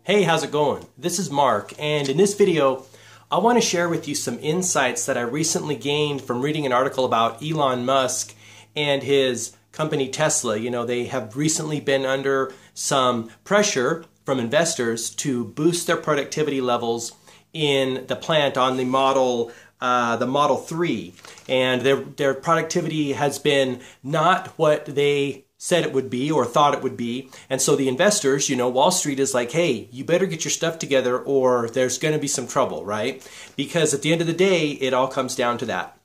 Hey, how's it going? This is Mark, and in this video I want to share with you some insights that I recently gained from reading an article about Elon Musk and his company Tesla. You know, they have recently been under some pressure from investors to boost their productivity levels in the plant on the Model 3, and their productivity has been not what they said it would be or thought it would be. And so the investors, you know, Wall Street is like, hey, you better get your stuff together or there's going to be some trouble, right? Because at the end of the day, it all comes down to that.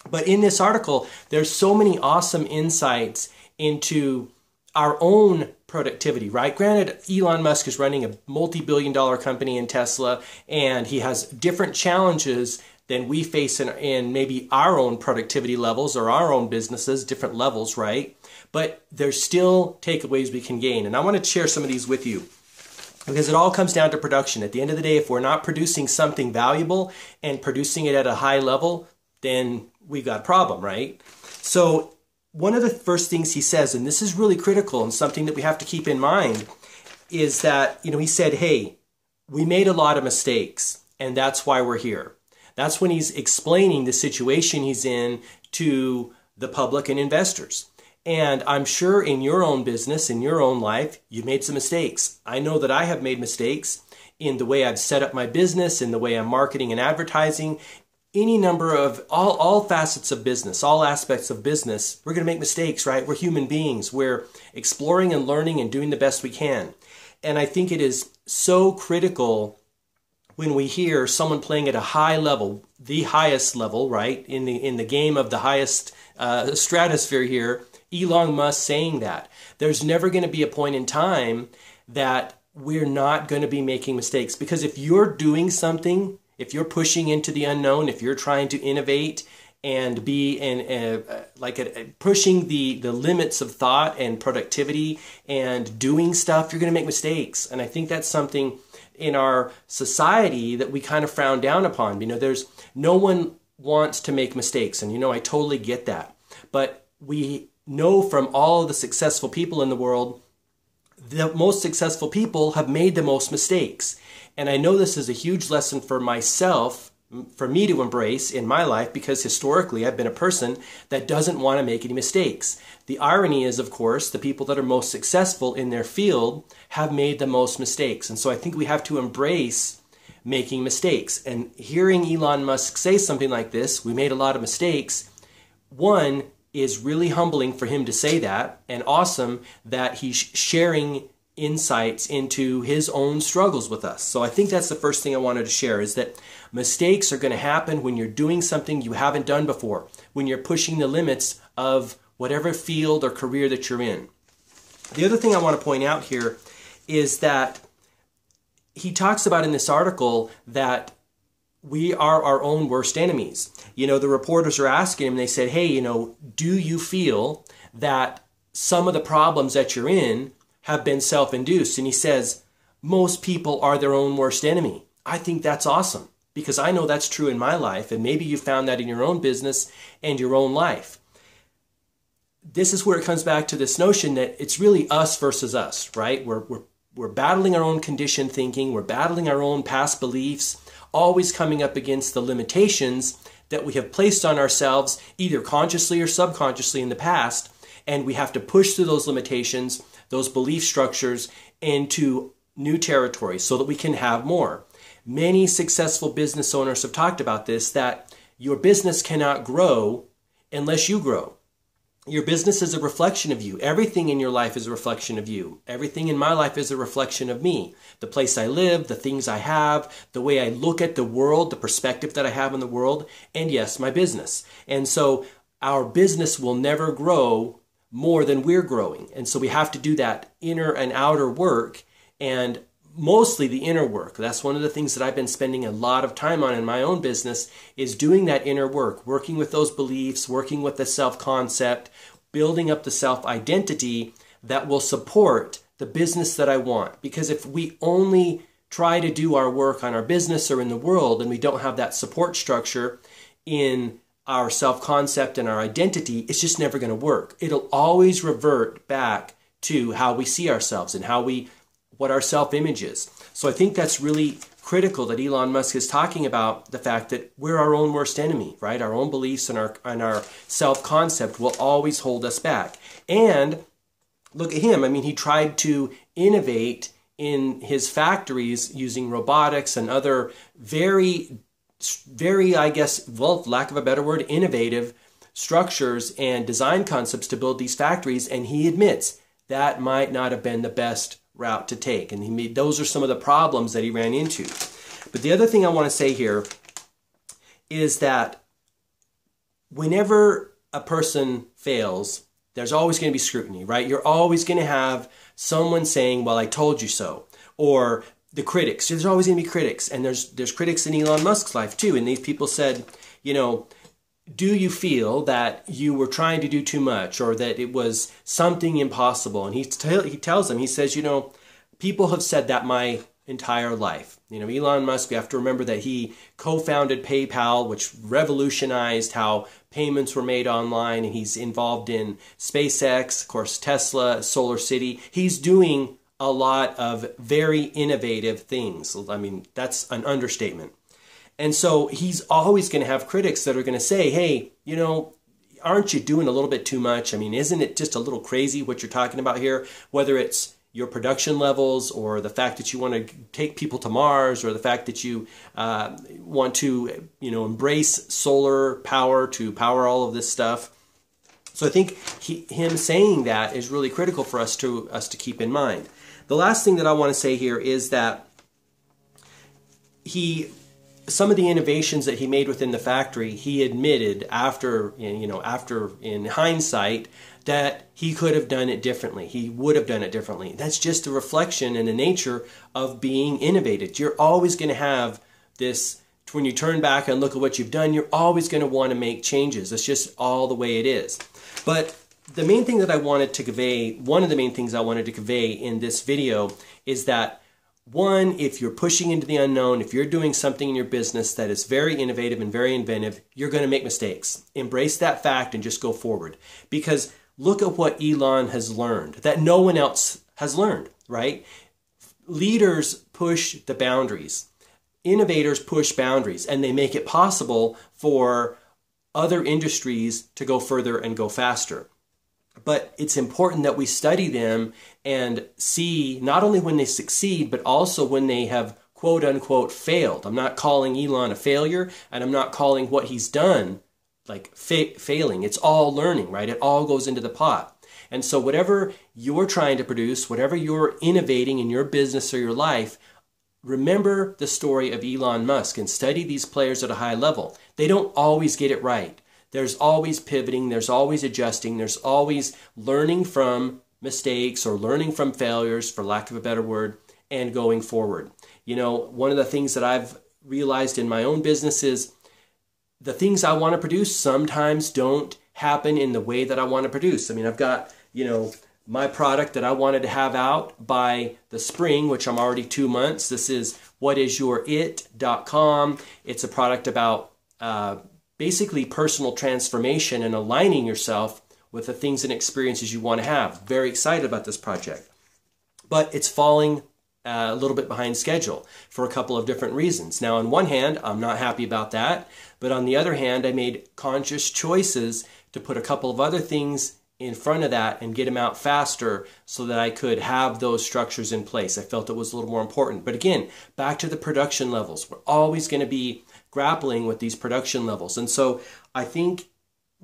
But in this article, there's so many awesome insights into our own productivity, right? Granted, Elon Musk is running a multi-billion-dollar company in Tesla, and he has different challenges than we face in maybe our own productivity levels or our own businesses, different levels, right? But there's still takeaways we can gain. And I want to share some of these with you because it all comes down to production. At the end of the day, if we're not producing something valuable and producing it at a high level, then we've got a problem, right? So one of the first things he says, and this is really critical and something that we have to keep in mind, is that, you know, he said, hey, we made a lot of mistakes and that's why we're here. That's when he's explaining the situation he's in to the public and investors. And I'm sure in your own business, in your own life, you've made some mistakes. I know that I have made mistakes in the way I've set up my business, in the way I'm marketing and advertising, any number of all facets of business, all aspects of business. We're going to make mistakes, right? We're human beings. We're exploring and learning and doing the best we can. And I think it is so critical when we hear someone playing at a high level, the highest level, right, in the game of the highest stratosphere here, Elon Musk saying that. There's never going to be a point in time that we're not going to be making mistakes. Because if you're doing something, if you're pushing into the unknown, if you're trying to innovate and be pushing the limits of thought and productivity and doing stuff, you're going to make mistakes. And I think that's something in our society that we kind of frown down upon. You know, there's no one wants to make mistakes, and you know, I totally get that. But we know from all the successful people in the world, the most successful people have made the most mistakes. And I know this is a huge lesson for myself, for me to embrace in my life, because historically I've been a person that doesn't want to make any mistakes. The irony is, of course, the people that are most successful in their field have made the most mistakes. And so I think we have to embrace making mistakes. And hearing Elon Musk say something like this, we made a lot of mistakes, one, is really humbling for him to say that, and awesome that he's sharing insights into his own struggles with us. So I think that's the first thing I wanted to share, is that mistakes are going to happen when you're doing something you haven't done before, when you're pushing the limits of whatever field or career that you're in. The other thing I want to point out here is that he talks about in this article that we are our own worst enemies. You know, the reporters are asking him, they said, hey, you know, do you feel that some of the problems that you're in have been self-induced? And he says, most people are their own worst enemy. I think that's awesome, because I know that's true in my life, and maybe you found that in your own business and your own life. This is where it comes back to this notion that it's really us versus us, right? We're battling our own conditioned thinking, we're battling our own past beliefs, always coming up against the limitations that we have placed on ourselves, either consciously or subconsciously in the past, and we have to push through those limitations, those belief structures, into new territory so that we can have more. Many successful business owners have talked about this, that your business cannot grow unless you grow. Your business is a reflection of you. Everything in your life is a reflection of you. Everything in my life is a reflection of me. The place I live, the things I have, the way I look at the world, the perspective that I have in the world, and yes, my business. And so our business will never grow more than we're growing. And so we have to do that inner and outer work, and mostly the inner work. That's one of the things that I've been spending a lot of time on in my own business, is doing that inner work, working with those beliefs, working with the self-concept, building up the self-identity that will support the business that I want. Because if we only try to do our work on our business or in the world and we don't have that support structure in our self-concept and our identity, it's just never going to work. It'll always revert back to how we see ourselves and what our self-image is. So I think that's really critical that Elon Musk is talking about the fact that we're our own worst enemy, right? Our own beliefs and our self-concept will always hold us back. And look at him. I mean, he tried to innovate in his factories using robotics and other very, I guess, well, lack of a better word, innovative structures and design concepts to build these factories. And he admits that might not have been the best route to take. And those are some of the problems that he ran into. But the other thing I want to say here is that whenever a person fails, there's always going to be scrutiny, right? You're always going to have someone saying, well, I told you so. Or the critics. There's always going to be critics. And there's critics in Elon Musk's life too. And these people said, you know, do you feel that you were trying to do too much or that it was something impossible? And he tells them, he says, you know, people have said that my entire life. You know, Elon Musk, we have to remember that he co-founded PayPal, which revolutionized how payments were made online, and he's involved in SpaceX, of course, Tesla, Solar City. He's doing a lot of very innovative things. I mean, that's an understatement. And so he's always going to have critics that are going to say, hey, you know, aren't you doing a little bit too much? I mean, isn't it just a little crazy what you're talking about here? Whether it's your production levels or the fact that you want to take people to Mars or the fact that you want to, you know, embrace solar power to power all of this stuff. So I think him saying that is really critical for us to keep in mind. The last thing that I want to say here is that some of the innovations that he made within the factory, he admitted after in hindsight that he could have done it differently. He would have done it differently. That's just a reflection and the nature of being innovative. You're always going to have this, when you turn back and look at what you've done, you're always going to want to make changes. That's just all the way it is. But the main thing that I wanted to convey, one of the main things I wanted to convey in this video is that one, if you're pushing into the unknown, if you're doing something in your business that is very innovative and very inventive, you're going to make mistakes. Embrace that fact and just go forward. Because look at what Elon has learned that no one else has learned, right? Leaders push the boundaries. Innovators push boundaries, and they make it possible for other industries to go further and go faster. But it's important that we study them and see not only when they succeed, but also when they have quote unquote failed. I'm not calling Elon a failure, and I'm not calling what he's done like failing. It's all learning, right? It all goes into the pot. And so whatever you're trying to produce, whatever you're innovating in your business or your life, remember the story of Elon Musk and study these players at a high level. They don't always get it right. There's always pivoting, there's always adjusting, there's always learning from mistakes or learning from failures, for lack of a better word, and going forward. You know, one of the things that I've realized in my own business is the things I want to produce sometimes don't happen in the way that I want to produce. I mean, I've got, you know, my product that I wanted to have out by the spring, which I'm already 2 months. This is whatisyourit.com. It's a product about basically personal transformation and aligning yourself with the things and experiences you want to have. Very excited about this project. But it's falling a little bit behind schedule for a couple of different reasons. Now, on one hand, I'm not happy about that. But on the other hand, I made conscious choices to put a couple of other things in front of that and get them out faster so that I could have those structures in place. I felt it was a little more important. But again, back to the production levels. We're always going to be grappling with these production levels. And so I think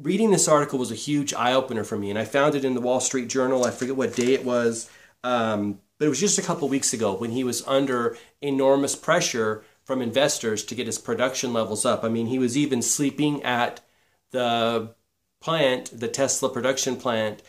reading this article was a huge eye-opener for me. And I found it in the Wall Street Journal. I forget what day it was. But it was just a couple weeks ago when he was under enormous pressure from investors to get his production levels up. I mean, he was even sleeping at the plant, the Tesla production plant,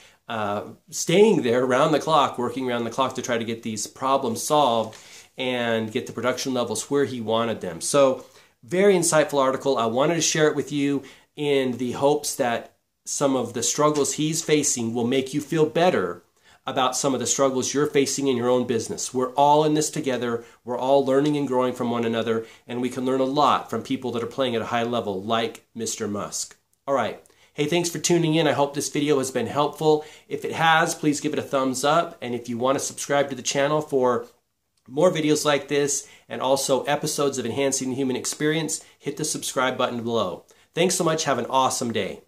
staying there around the clock, working around the clock to try to get these problems solved and get the production levels where he wanted them. So, very insightful article. I wanted to share it with you in the hopes that some of the struggles he's facing will make you feel better about some of the struggles you're facing in your own business. We're all in this together. We're all learning and growing from one another, and we can learn a lot from people that are playing at a high level like Mr. Musk. All right. Hey, thanks for tuning in. I hope this video has been helpful. If it has, please give it a thumbs up. And if you want to subscribe to the channel for more videos like this and also episodes of Enhancing the Human Experience, hit the subscribe button below. Thanks so much. Have an awesome day.